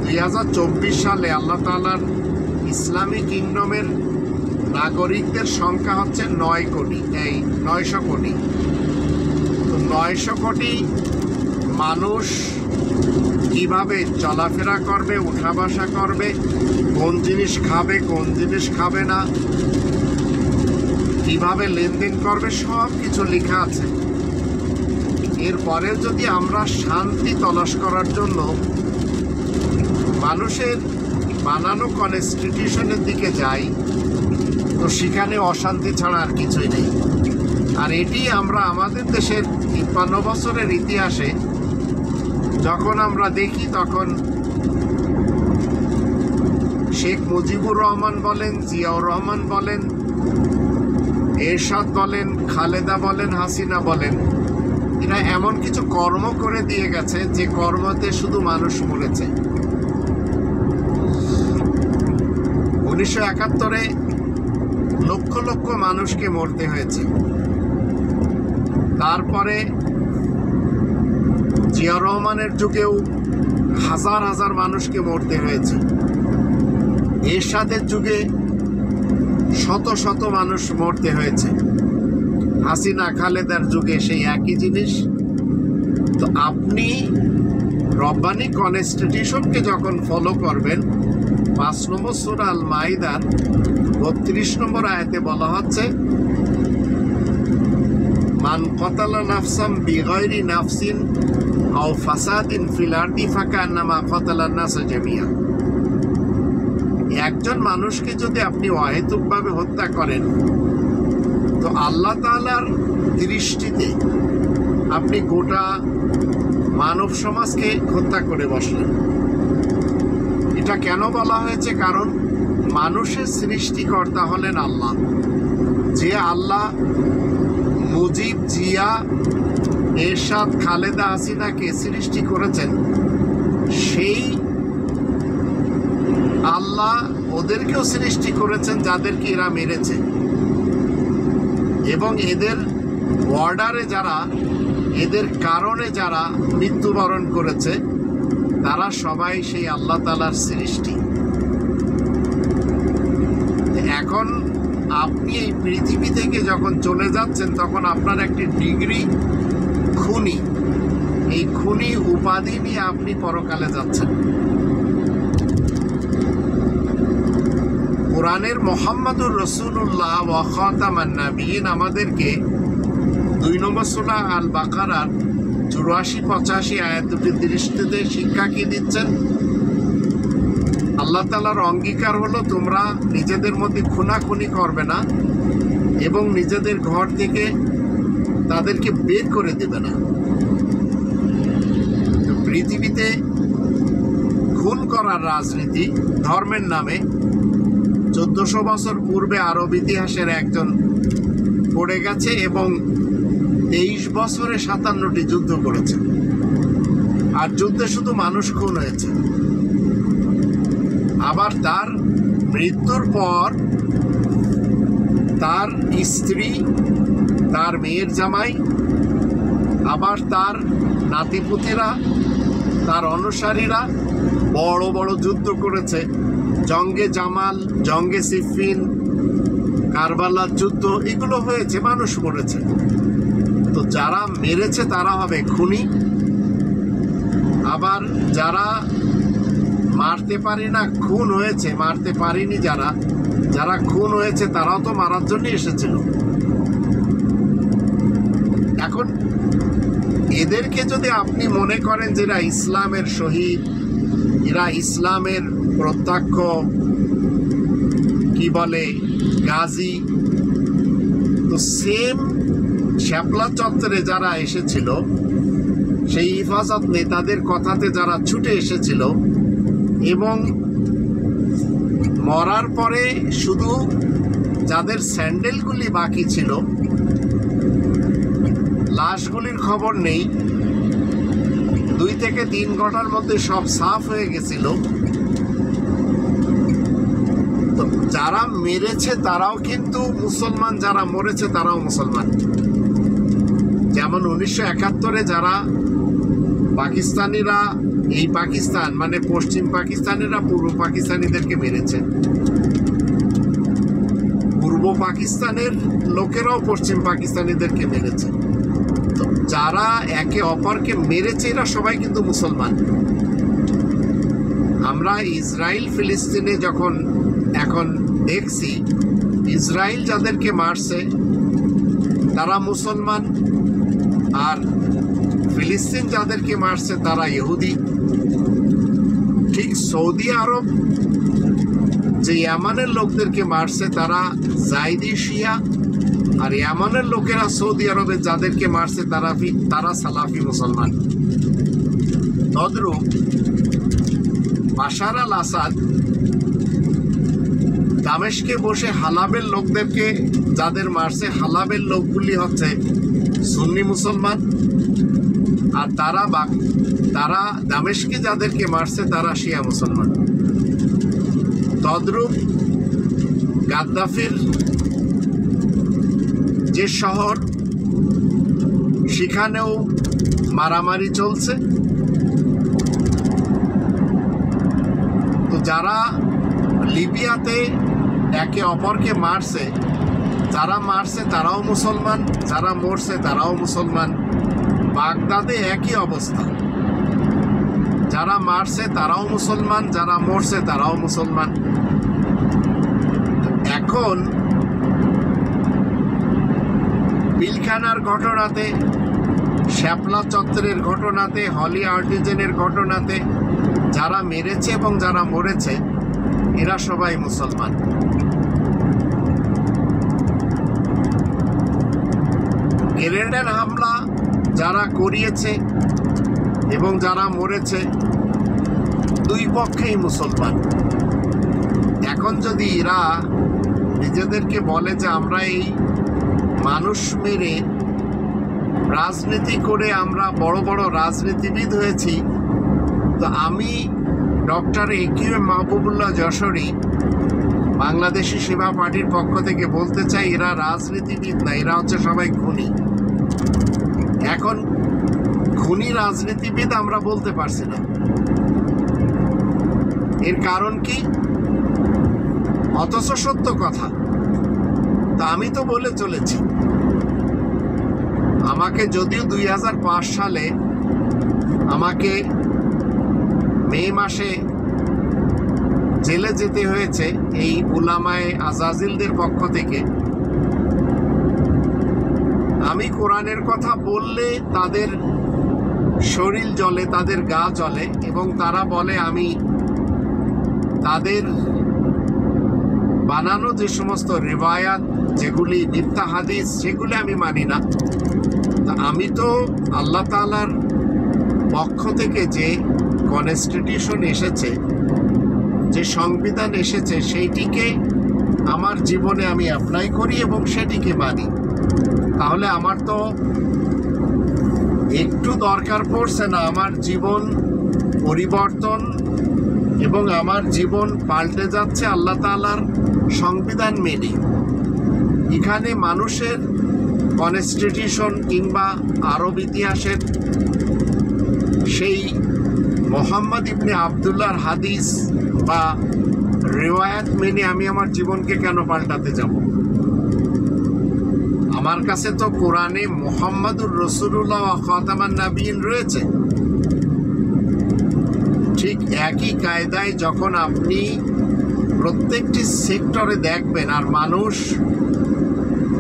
2024 সালে আল্লাহ তাআলার ইসলামী কিংডমের নাগরিকদের সংখ্যা হচ্ছে 9 কোটি, 900 কোটি। তো 900 কোটি মানুষ কিভাবে চলাফেরা করবে, উঠা বসা করবে, কোন জিনিস খাবে, কোন জিনিস খাবে না, কিভাবে লেনদেন করবে, সব কিছু লেখা আছে। এরপরে যদি আমরা শান্তি তলাশ করার জন্য মানুষের বানানো কনস্টিটিউশনের দিকে যাই, তো সেখানে অশান্তি ছাড়া আর কিছুই নেই। আর এটি আমরা আমাদের দেশের 53 বছরের ইতিহাসে যখন আমরা দেখি, তখন শেখ মুজিবুর রহমান বলেন, জিয়াউর রহমান বলেন, এরশাদ বলেন, খালেদা বলেন, হাসিনা বলেন, এরা এমন কিছু কর্ম করে দিয়ে গেছে যে কর্মতে শুধু মানুষ মরেছে। 1971-এ লক্ষ লক্ষ মানুষকে মরতে হয়েছে। তারপরে জিয়া রহমানের যুগেও হাজার হাজার মানুষকে মরতে হয়েছে। এরশাদের যুগে শত শত মানুষ মরতে হয়েছে। হাসিনা খালেদার যুগে সেই একই জিনিস। তো আপনি রব্বানি কনস্টিটিউশনকে যখন ফলো করবেন, 5 নম্বর সূরা আল মাইদার 32 নম্বর আয়াতে বলা হচ্ছে, মান কতালা নাফসাম বিগাইরি নাফসিন আও ফাসাদিন ফিল আরদি ফাকান্নামা কতালান নাস জামিয়া। একজন মানুষকে যদি আপনি অহেতুকভাবে হত্যা করেন, তো আল্লাহ তাআলার দৃষ্টিতে আপনি গোটা মানব সমাজকে হত্যা করে বসলেন। এটা কেন বলা হয়েছে? কারণ মানুষের সৃষ্টিকর্তা হলেন আল্লাহ। যে আল্লাহ মুজিব, জিয়া, এরশাদ, খালেদা হাসিনাকে সৃষ্টি করেছেন, সেই আল্লাহ ওদেরকেও সৃষ্টি করেছেন যাদেরকে এরা মেরেছে, এবং এদের বর্ডারে যারা, এদের কারণে যারা মৃত্যুবরণ করেছে, তারা সবাই সেই আল্লাহ তাআলার সৃষ্টি। এখন আপনি এই পৃথিবী থেকে যখন চলে যাচ্ছেন, তখন আপনার একটি ডিগ্রি খুনি, এই খুনি উপাধি নিয়ে আপনি পরকালে যাচ্ছেন। কোরআনের মুহাম্মাদুর রাসূলুল্লাহ ওয়া খাতামান নাবিয়িন আমাদেরকে 2 নম্বর সূরা আল বাকারার 84-85 আয়াত দুটির দৃষ্টিতে শিক্ষা কি দিচ্ছেন? আল্লাহ তাআলার অঙ্গীকার হলো, তোমরা নিজেদের মধ্যে খুনাখুনি করবে না এবং নিজেদের ঘর থেকে তাদেরকে বের করে দেবে না। পৃথিবীতে খুন করার রাজনীতি ধর্মের নামে 1400 বছর পূর্বে আরব ইতিহাসের একজন পড়ে গেছে এবং 23 বছরে 57টি যুদ্ধ করেছে। আর যুদ্ধে শুধু মানুষ খুন হয়েছে। আবার তার মৃত্যুর পর তার স্ত্রী, তার মেয়ের জামাই, আবার তার নাতিপুতিরা, তার অনুসারীরা বড় বড় যুদ্ধ করেছে। জঙ্গে জামাল, জঙ্গে সিফিন, কারবালার যুদ্ধ, এগুলো হয়েছে, মানুষ মরেছে। তো যারা মেরেছে তারা হবে খুনি। আবার যারা মারতে পারে না, খুন হয়েছে, মারতে পারেনি যারা, যারা খুন হয়েছে তারাও তো মারার জন্য এসেছিল। এখন এদেরকে যদি আপনি মনে করেন যে এরা ইসলামের শহীদ, এরা ইসলামের প্রত্যক্ষ কি বলে গাজী, তো সেম শ্যাপলা চত্বরে যারা এসেছিল, সেই হিফাজত নেতাদের কথাতে যারা ছুটে এসেছিল এবং মরার পরে শুধু যাদের স্যান্ডেলগুলি বাকি ছিল, লাশগুলির খবর নেই, 2 থেকে 3 ঘন্টার মধ্যে সব সাফ হয়ে গেছিল, তো যারা মেরেছে তারাও কিন্তু মুসলমান, যারা মরেছে তারাও মুসলমান। যেমন 1971-এ যারা পাকিস্তানিরা, এই পাকিস্তান মানে পশ্চিম পাকিস্তানিরা পূর্ব পাকিস্তানিদেরকে মেরেছে, পূর্ব পাকিস্তানের লোকেরাও পশ্চিম পাকিস্তানিদেরকে মেরেছে। তো যারা একে অপরকে মেরেছে এরা সবাই কিন্তু মুসলমান। আমরা ইসরায়েল ফিলিস্তিনে যখন এখন দেখছি, ইসরায়েল যাদেরকে মারছে তারা মুসলমান, আর ফিলিস্তিন যাদেরকে মারছে তারা ইহুদি। ঠিক সৌদি আরব যে ইয়ামানের লোকদেরকে মারছে তারা জাইদি শিয়া, আর ইয়ামানের লোকেরা সৌদি আরবে যাদেরকে মারছে তারা সালাফি মুসলমান। তদ্রূপ বাশার আল আসাদ দামেশকে বসে হালাবের লোকদেরকে যাদের মারছে, হালাবের লোকগুলি হচ্ছে সুন্নি মুসলমান, আর তারা দামেশকে যাদেরকে মারছে তারা শিয়া মুসলমান। তদ্রূপ গাদ্দাফির যে শহর, সেখানেও মারামারি চলছে। তো যারা লিবিয়াতে একে অপরকে মারছে, যারা মারছে তারাও মুসলমান, যারা মরছে তারাও মুসলমান। বাগদাদে একই অবস্থা, যারা মারছে তারাও মুসলমান, যারা মরছে তারাও মুসলমান। এখন পিলখানার ঘটনাতে, শ্যাপলা চত্বরের ঘটনাতে, হলি আর্টিজেনের ঘটনাতে যারা মেরেছে এবং যারা মরেছে এরা সবাই মুসলমান। গ্রেনেড হামলা যারা করিয়েছে এবং যারা মরেছে দুই পক্ষেই মুসলমান। এখন যদি এরা নিজেদেরকে বলে যে আমরা এই মানুষ মেরে রাজনীতি করে আমরা বড় বড় রাজনীতিবিদ হয়েছি, তো আমি ডক্টর একিউ মাহবুবুল্লাহ যশোরী বাংলাদেশি সেবা পার্টির পক্ষ থেকে বলতে চাই, এরা রাজনীতিবিদ না, এরা হচ্ছে সবাই খুনি। এখন খুনি রাজনীতিবিদ আমরা বলতে পারছি না। এর কারণ কি? অথচ সত্য কথা। তা আমি তো বলে চলেছি, আমাকে যদিও 2005 সালে আমাকে মে মাসে জেলে যেতে হয়েছে এই উলামায়ে আজাজিলদের পক্ষ থেকে, আমি কোরআনের কথা বললে তাদের শরীর জ্বলে, তাদের গা জ্বলে, এবং তারা বলে আমি তাদের বানানো যে সমস্ত রিওয়ায়াত, যেগুলি মিথ্যা হাদিস, সেগুলি আমি মানি না। আমি তো আল্লাহ তাআলার পক্ষ থেকে যে কনস্টিটিউশন এসেছে, যে সংবিধান এসেছে, সেইটিকে আমার জীবনে আমি অ্যাপ্লাই করি এবং সেটিকে মানি। তাহলে আমার তো একটু দরকার পড়ছে না আমার জীবন পরিবর্তন এবং আমার জীবন পাল্টে যাচ্ছে আল্লাহ তাআলার সংবিধান মেনে। এখানে মানুষের কনস্টিটিউশন কিংবা আরব ইতিহাসের সেই মোহাম্মদ ইবনে আবদুল্লাহর হাদিস বা রিওয়ায়াত মেনে আমি আমার জীবনকে কেন পাল্টাতে যাব? আমার কাছে তো কোরআনে মুহাম্মাদুর রাসূলুল্লাহ ওয়া খাতামান নাবিয়িন রয়েছে। ঠিক একই কায়দায় যখন আপনি প্রত্যেকটি সেক্টরে দেখবেন, আর মানুষ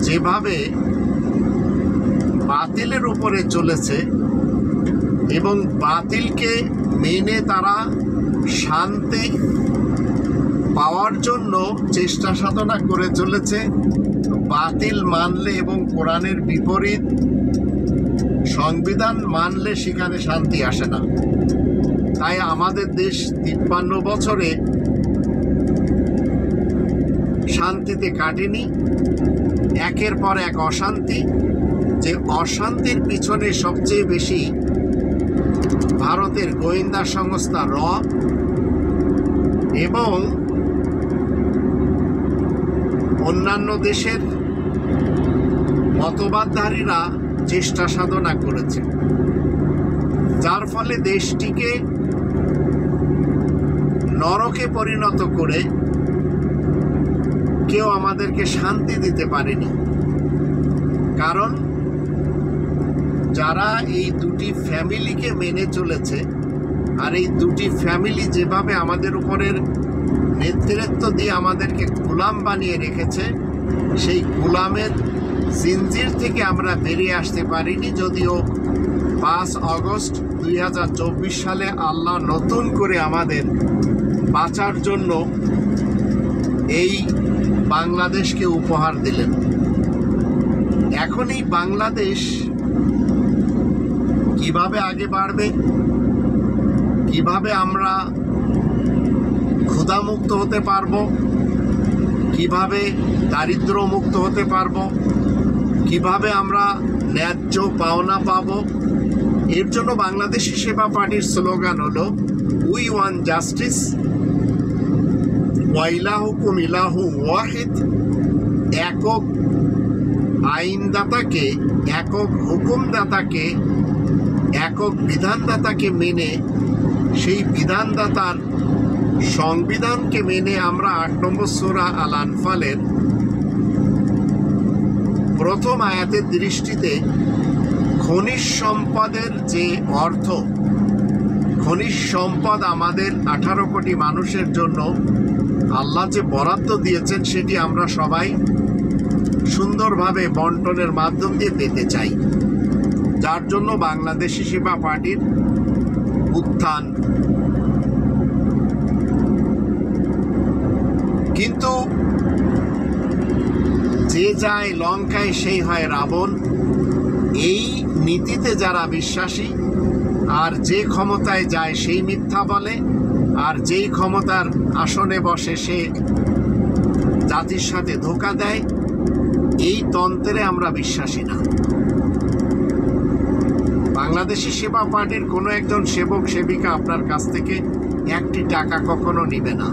যেভাবে বাতিলের উপরে চলেছে এবং বাতিলকে মেনে তারা শান্তি পাওয়ার জন্য চেষ্টা সাধনা করে চলেছে, বাতিল মানলে এবং কোরআনের বিপরীত সংবিধান মানলে সেখানে শান্তি আসে না। তাই আমাদের দেশ 53 বছরে শান্তিতে কাটেনি, একের পর এক অশান্তি। যে অশান্তির পিছনে সবচেয়ে বেশি ভারতের গোয়েন্দা সংস্থা র এবং অন্যান্য দেশের মতবাদধারীরা চেষ্টা সাধনা করেছে, যার ফলে দেশটিকে নরকে পরিণত করে কেউ আমাদেরকে শান্তি দিতে পারেনি। কারণ যারা এই দুটি ফ্যামিলিকে মেনে চলেছে, আর এই দুটি ফ্যামিলি যেভাবে আমাদের উপরের নেতৃত্ব দিয়ে আমাদেরকে গোলাম বানিয়ে রেখেছে, সেই গোলামের জিনজির থেকে আমরা বেরিয়ে আসতে পারিনি। যদিও 5 আগস্ট 2024 সালে আল্লাহ নতুন করে আমাদের বাঁচার জন্য এই বাংলাদেশকে উপহার দিলেন। এখন এই বাংলাদেশ কিভাবে আগে বাড়বে, কিভাবে আমরা ক্ষুধামুক্ত হতে পারবো, কিভাবে দারিদ্র মুক্ত হতে পারবো, কিভাবে আমরা ন্যায্য পাওনা পাবো, এর জন্য বাংলাদেশি সেবা পার্টির স্লোগান হলো উই ওয়ান্ট জাস্টিস ওয়া ইলাহুকুম ইলাহু ওয়াহিদ। একক আইনদাতাকে, একক হুকুমদাতাকে, একক বিধানদাতাকে মেনে, সেই বিধানদাতার সংবিধানকে মেনে আমরা 8 নম্বর সূরা আল আনফালের প্রথম আয়াতের দৃষ্টিতে খনিজ সম্পদের যে অর্থ, খনিজ সম্পদ আমাদের 18 কোটি মানুষের জন্য আল্লাহ যে বরাদ্দ দিয়েছেন, সেটি আমরা সবাই সুন্দরভাবে বন্টনের মাধ্যম দিয়ে পেতে চাই। যার জন্য বাংলাদেশি সেবা পার্টির উত্থান। কিন্তু যে যায় লঙ্কায় সেই হয় রাবণ, এই নীতিতে যারা বিশ্বাসী, আর যে ক্ষমতায় যায় সেই মিথ্যা বলে, আর যেই ক্ষমতার আসনে বসে সে জাতির সাথে ধোঁকা দেয়, এই তন্ত্রে আমরা বিশ্বাসী না। বাংলাদেশি সেবা পার্টির কোনো একজন সেবক সেবিকা আপনার কাছ থেকে একটি টাকা কখনো নিবে না।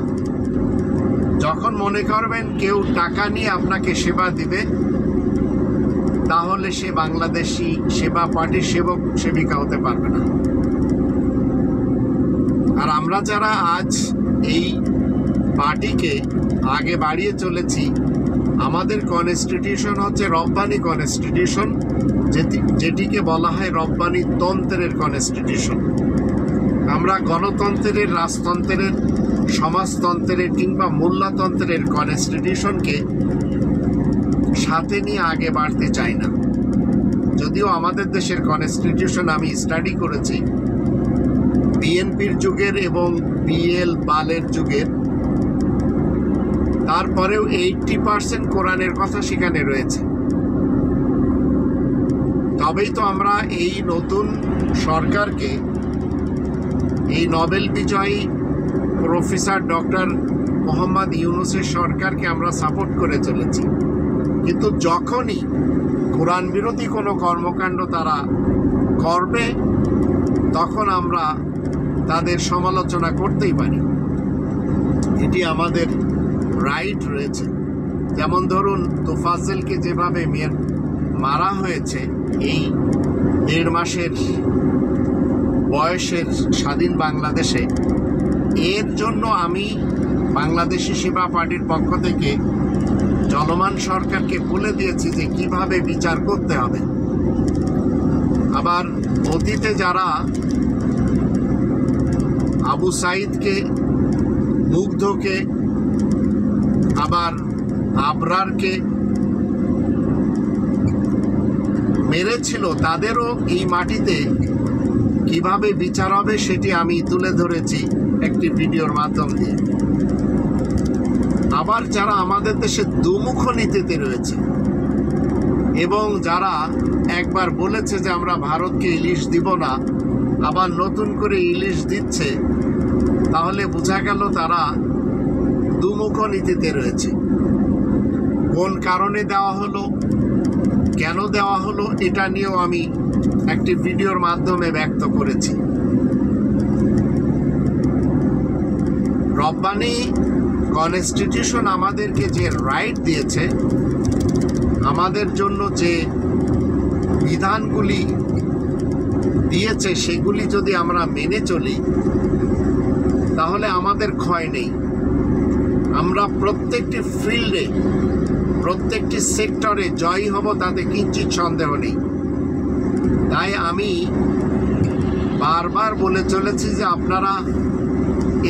যখন মনে করবেন কেউ টাকা নিয়ে আপনাকে সেবা দিবে, তাহলে সে বাংলাদেশি সেবা পার্টির সেবক সেবিকা হতে পারবে না। আর আমরা যারা আজ এই পার্টিকে আগে বাড়িয়ে চলেছি, আমাদের কনস্টিটিউশন হচ্ছে রব্বানি কনস্টিটিউশন, যেটিকে বলা হয় রব্বানি তন্ত্রের কনস্টিটিউশন। আমরা গণতন্ত্রের, রাজতন্ত্রের, সমাজতন্ত্রের কিংবা মোল্লাতন্ত্রের কনস্টিটিউশনকে সাথে নিয়ে আগে বাড়তে চাই না। যদিও আমাদের দেশের কনস্টিটিউশন আমি স্টাডি করেছি বিএনপির যুগের এবং বিএল বালের যুগের, তারপরেও 80% কোরআনের কথা সেখানে রয়েছে। তবেই তো আমরা এই নতুন সরকারকে, এই নোবেল বিজয়ী প্রফেসর ডক্টর মোহাম্মদ ইউনূসের সরকারকে আমরা সাপোর্ট করে চলেছি। কিন্তু যখনই কোরআন বিরোধী কোনো কর্মকাণ্ড তারা করবে, তখন আমরা তাদের সমালোচনা করতেই পারি, এটি আমাদের রাইট রয়েছে। যেমন ধরুন, তোফাজ্জেলকে যেভাবে মারা হয়েছে এই 1.5 মাসের বয়সের স্বাধীন বাংলাদেশে, এর জন্য আমি বাংলাদেশি সেবা পার্টির পক্ষ থেকে চলমান সরকারকে বলে দিয়েছি যে কিভাবে বিচার করতে হবে। আবার অতীতে যারা আবু সাইদকে, মুগ্ধকে, আবার আবরারকে মেরেছিল, তাদেরও এই মাটিতে কিভাবে বিচার হবে সেটি আমি তুলে ধরেছি একটি ভিডিওর মাধ্যম দিয়ে। আবার যারা আমাদের দেশে দুমুখ নীতিতে রয়েছে এবং যারা একবার বলেছে যে আমরা ভারতকে ইলিশ দিব না, আবার নতুন করে ইলিশ দিচ্ছে, তাহলে বোঝা গেল তারা দুমুখ নীতিতে রয়েছে। কোন কারণে দেওয়া হলো, কেন দেওয়া হলো, এটা নিয়েও আমি একটি ভিডিওর মাধ্যমে ব্যক্ত করেছি। রব্বানি কনস্টিটিউশন আমাদেরকে যে রাইট দিয়েছে, আমাদের জন্য যে বিধানগুলি দিয়েছে, সেগুলি যদি আমরা মেনে চলি, তাহলে আমাদের ক্ষয় নেই। আমরা প্রত্যেকটি ফিল্ডে, প্রত্যেকটি সেক্টরে জয়ী হব, তাতে কিঞ্চিত সন্দেহ নেই। তাই আমি বারবার বলে চলেছি যে আপনারা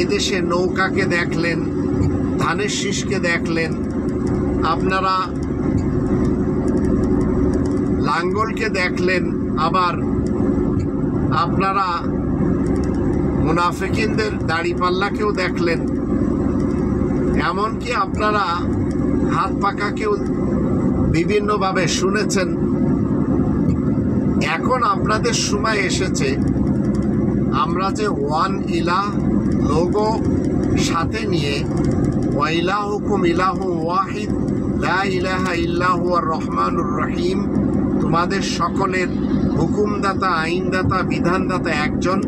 এদেশে নৌকাকে দেখলেন, ধানের শীষকে দেখলেন, আপনারা লাঙ্গলকে দেখলেন, আবার আপনারা মুনাফিকিনদের দাড়িপাল্লাকেও দেখলেন, এমনকি আপনারা হাত পাকাকেও বিভিন্নভাবে শুনেছেন। এখন আপনাদের সময় এসেছে আমরা যে ওয়ান ইলাহ লোগো সাথে নিয়ে, ওয়াইলাহুকুম ইলাহু ওয়াহিদ লা ইলাহা ইল্লাহু আর রহমানুর রহিম, তোমাদের সকলের হুকুমদাতা, আইনদাতা, বিধানদাতা একজন,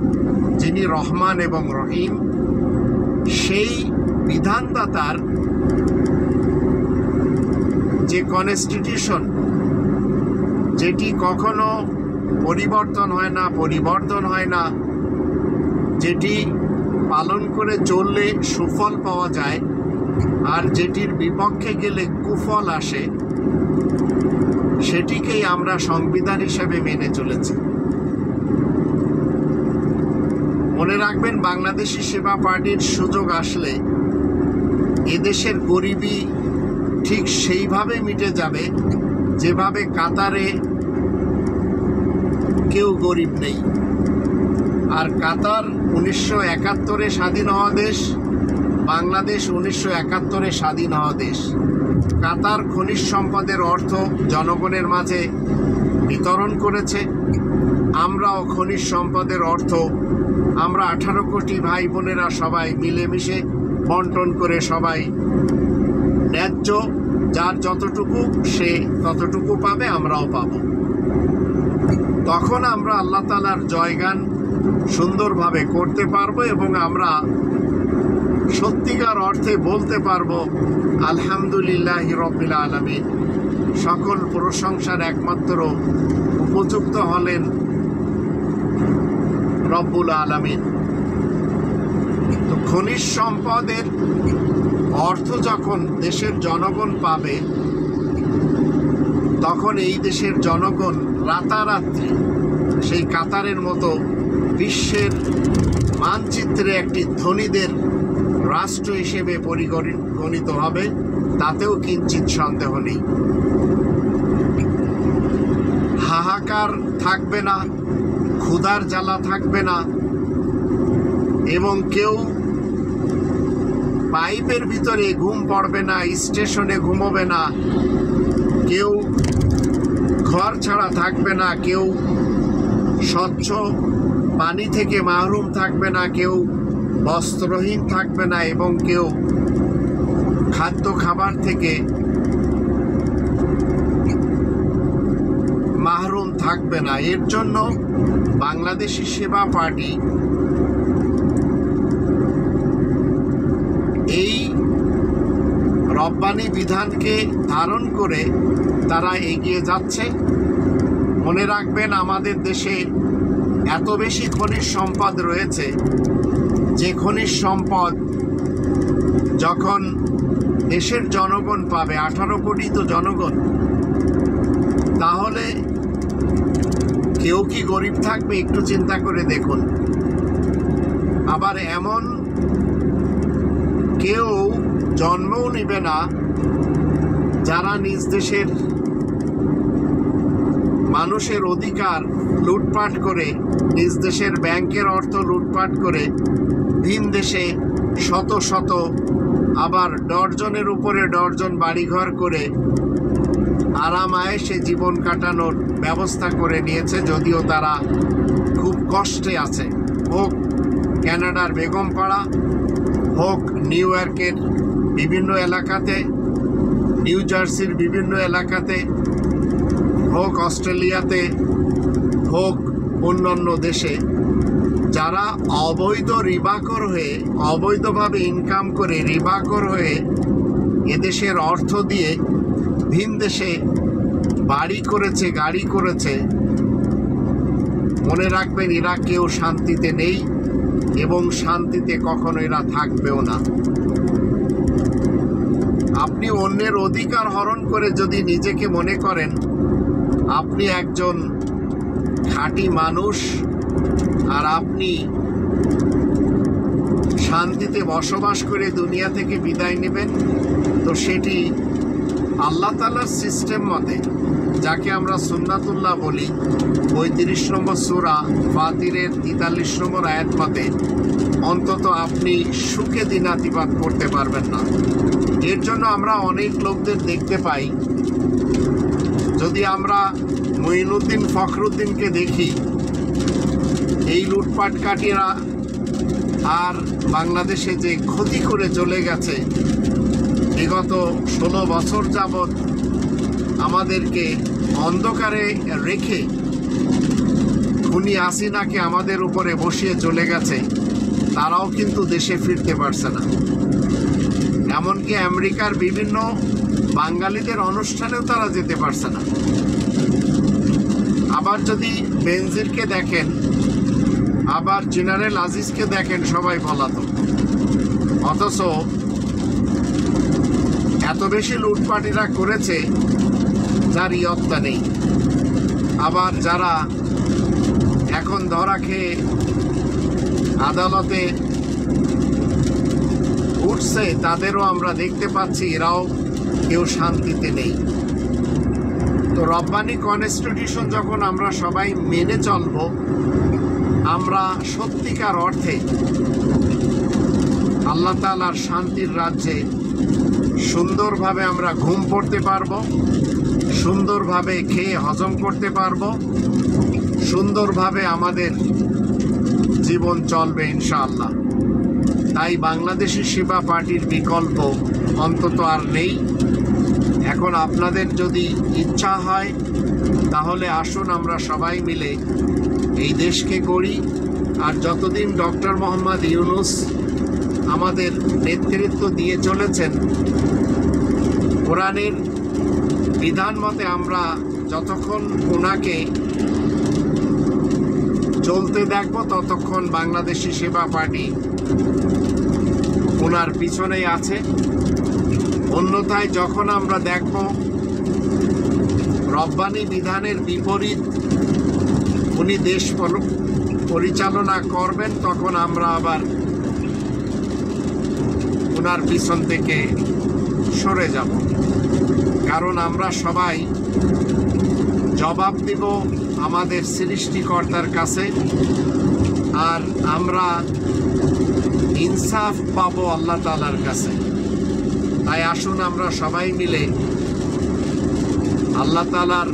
যিনি রহমান এবং রহিম। সেই বিধানদাতার যে কনস্টিটিউশন, যেটি কখনো পরিবর্তন হয় না, যেটি পালন করে চললে সুফল পাওয়া যায়, আর যেটির বিপক্ষে গেলে কুফল আসে, সেটিকেই আমরা সংবিধান হিসেবে মেনে চলেছি। মনে রাখবেন, বাংলাদেশি সেবা পার্টির সুযোগ আসলে এদেশের গরিবি ঠিক সেইভাবে মিটে যাবে যেভাবে কাতারে কেউ গরিব নেই। আর কাতার 1971-এ স্বাধীন হওয়া দেশ, বাংলাদেশ 1971-এ স্বাধীন হওয়া দেশ। কাতার খনিজ সম্পদের অর্থ জনগণের মাঝে বিতরণ করেছে, আমরাও খনিজ সম্পদের অর্থ আমরা 18 কোটি ভাই বোনেরা সবাই মিলেমিশে বন্টন করে সবাই ন্যায্য, যার যতটুকু সে ততটুকু পাবে, আমরাও পাব। তখন আমরা আল্লাহ তাআলার জয়গান সুন্দরভাবে করতে পারবো এবং আমরা সত্যিকার অর্থে বলতে পারবো আলহামদুলিল্লাহি রাব্বিল আলামিন। সকল প্রশংসার একমাত্র উপযুক্ত হলেন রব্বুল আলামিন। তো খনিজ সম্পদের অর্থ যখন দেশের জনগণ পাবে, তখন এই দেশের জনগণ রাতারাত্রি সেই কাতারের মতো বিশ্বের মানচিত্রে একটি ধনীদের রাষ্ট্র হিসেবে পরিগণিত হবে, তাতেও কিঞ্চিত সন্দেহ নেই। হাহাকার থাকবে না, ক্ষুধার জ্বালা থাকবে না, এবং কেউ পাইপের ভিতরে ঘুম পড়বে না, স্টেশনে ঘুমোবে না, কেউ ঘর ছাড়া থাকবে না, কেউ স্বচ্ছ পানি থেকে মাহরুম থাকবে না, কেউ বস্ত্রহীন থাকবে না, এবং কেউ খাদ্য খাবার থেকে মাহরুম থাকবে না। এর জন্য বাংলাদেশি সেবা পার্টি এই রব্বানি বিধানকে ধারণ করে তারা এগিয়ে যাচ্ছে। মনে রাখবেন, আমাদের দেশে এত বেশি খনিজ সম্পদ রয়েছে যে খনিজ সম্পদ যখন দেশের জনগণ পাবে, 18 কোটি তো জনগণ, তাহলে কেউ কি গরিব থাকবে? একটু চিন্তা করে দেখুন। আবার এমন কেউ জন্মও নেবে না যারা নিজ দেশের মানুষের অধিকার লুটপাট করে, নিজ দেশের ব্যাংকের অর্থ লুটপাট করে ভিন দেশে শত শত, আবার ডর্জনের উপরে ডর্জন বাড়িঘর করে আরামায়েশে জীবন কাটানোর ব্যবস্থা করে নিয়েছে, যদিও তারা খুব কষ্টে আছে। হোক কানাডার বেগমপাড়া, হোক নিউ ইয়র্কের বিভিন্ন এলাকাতে, নিউ জার্সির বিভিন্ন এলাকাতে, হোক অস্ট্রেলিয়াতে, হোক অন্যান্য দেশে, যারা অবৈধ রিবাকর হয়ে, অবৈধভাবে ইনকাম করে রিবাকর হয়ে এদেশের অর্থ দিয়ে ভিন দেশে বাড়ি করেছে, গাড়ি করেছে, মনে রাখবেন এরা কেউ শান্তিতে নেই এবং শান্তিতে কখনো এরা থাকবেও না। আপনি অন্যের অধিকার হরণ করে যদি নিজেকে মনে করেন আপনি একজন খাঁটি মানুষ আর আপনি শান্তিতে বসবাস করে দুনিয়া থেকে বিদায় নেবেন, তো সেটি আল্লাহ তাআলার সিস্টেম মতে, যাকে আমরা সুন্নাতুল্লাহ বলি, 35 নম্বর সূরা ফাতিরের 43 নম্বর আয়াত মতে অন্তত আপনি সুখে দিনাতিপাত করতে পারবেন না। এর জন্য আমরা অনেক লোকদের দেখতে পাই, যদি আমরা মুঈনুদ্দিন ফখরুদ্দিনকে দেখি, এই লুটপাটকারীরা আর বাংলাদেশে যে ক্ষতি করে চলে গেছে, বিগত 16 বছর যাবৎ আমাদেরকে অন্ধকারে রেখে খুনি হাসিনাকে আমাদের উপরে বসিয়ে চলে গেছে, তারাও কিন্তু দেশে ফিরতে পারছে না। এমনকি আমেরিকার বিভিন্ন বাঙালিদের অনুষ্ঠানেও তারা যেতে পারছে না। আবার যদি বেনজিরকে দেখেন, আবার জেনারেল আজিজকে দেখেন, সবাই পলাতক। অথচ এত বেশি লুটপাটিরা করেছে যার ইয়ত্তা নেই। আবার যারা এখন ধরা খেয়ে আদালতে উঠছে, তাদেরও আমরা দেখতে পাচ্ছি এরাও কেউ শান্তিতে নেই। তো রব্বানি কনস্টিটিউশন যখন আমরা সবাই মেনে চলব, আমরা সত্যিকার অর্থে আল্লাহ তাআলার শান্তির রাজ্যে সুন্দরভাবে আমরা ঘুম পড়তে পারবো, সুন্দরভাবে খেয়ে হজম করতে পারবো, সুন্দরভাবে আমাদের জীবন চলবে ইনশাআল্লাহ। তাই বাংলাদেশি সেবা পার্টির বিকল্প অন্তত আর নেই। এখন আপনাদের যদি ইচ্ছা হয় তাহলে আসুন আমরা সবাই মিলে এই দেশকে গড়ি। আর যতদিন ডক্টর মোহাম্মদ ইউনূস আমাদের নেতৃত্ব দিয়ে চলেছেন, কোরআনের বিধান মতে আমরা যতক্ষণ ওনাকে চলতে দেখব ততক্ষণ বাংলাদেশি সেবা পার্টি ওনার পিছনেই আছে। অন্যথায় যখন আমরা দেখব রব্বানি বিধানের বিপরীত উনি দেশ পরিচালনা করবেন, তখন আমরা আবার ওনার পিছন থেকে সরে যাব। কারণ আমরা সবাই জবাব দিব আমাদের সৃষ্টিকর্তার কাছে, আর আমরা ইনসাফ পাবো আল্লাহ তাআলার কাছে। তাই আসুন আমরা সবাই মিলে আল্লাহ তাআলার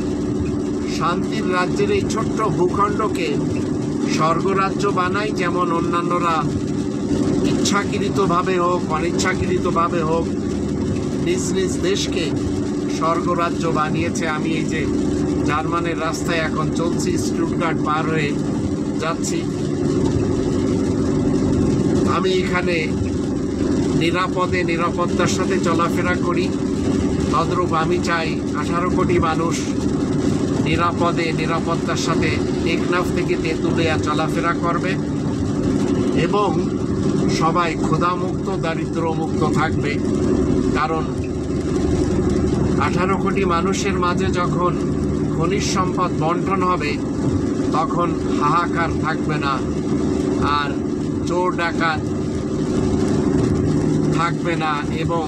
শান্তির রাজ্যের এই ছোট্ট ভূখণ্ডকে স্বর্গরাজ্য বানাই। যেমন অন্যান্যরা ইচ্ছাকৃতভাবে হোক অনিচ্ছাকৃতভাবে হোক নিজ নিজ দেশকে স্বর্গরাজ্য বানিয়েছে। আমি এই যে জার্মানের রাস্তায় এখন চলছি, স্টুটগার্ট পার হয়ে যাচ্ছি। আমি এখানে নিরাপত্তার সাথে চলাফেরা করি। তদ্রূপ আমি চাই 18 কোটি মানুষ নিরাপত্তার সাথে টেকনাফ থেকে তেঁতুলিয়া চলাফেরা করবে এবং সবাই ক্ষুধামুক্ত দারিদ্র্যমুক্ত থাকবে। কারণ 18 কোটি মানুষের মাঝে যখন খনিজ সম্পদ বন্টন হবে তখন হাহাকার থাকবে না, আর চোর ডাকাত থাকবে না এবং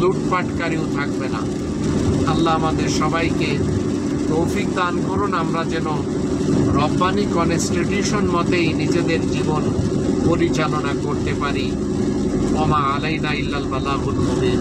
লুটপাটকারীও থাকবে না। আল্লাহ আমাদের সবাইকে তৌফিক দান করুন, আমরা যেন রব্বানি কনস্টিটিউশন মতেই নিজেদের জীবন পরিচালনা করতে পারি। ওমা আলাইনা ইল্লাল বালাগুল মুবিন।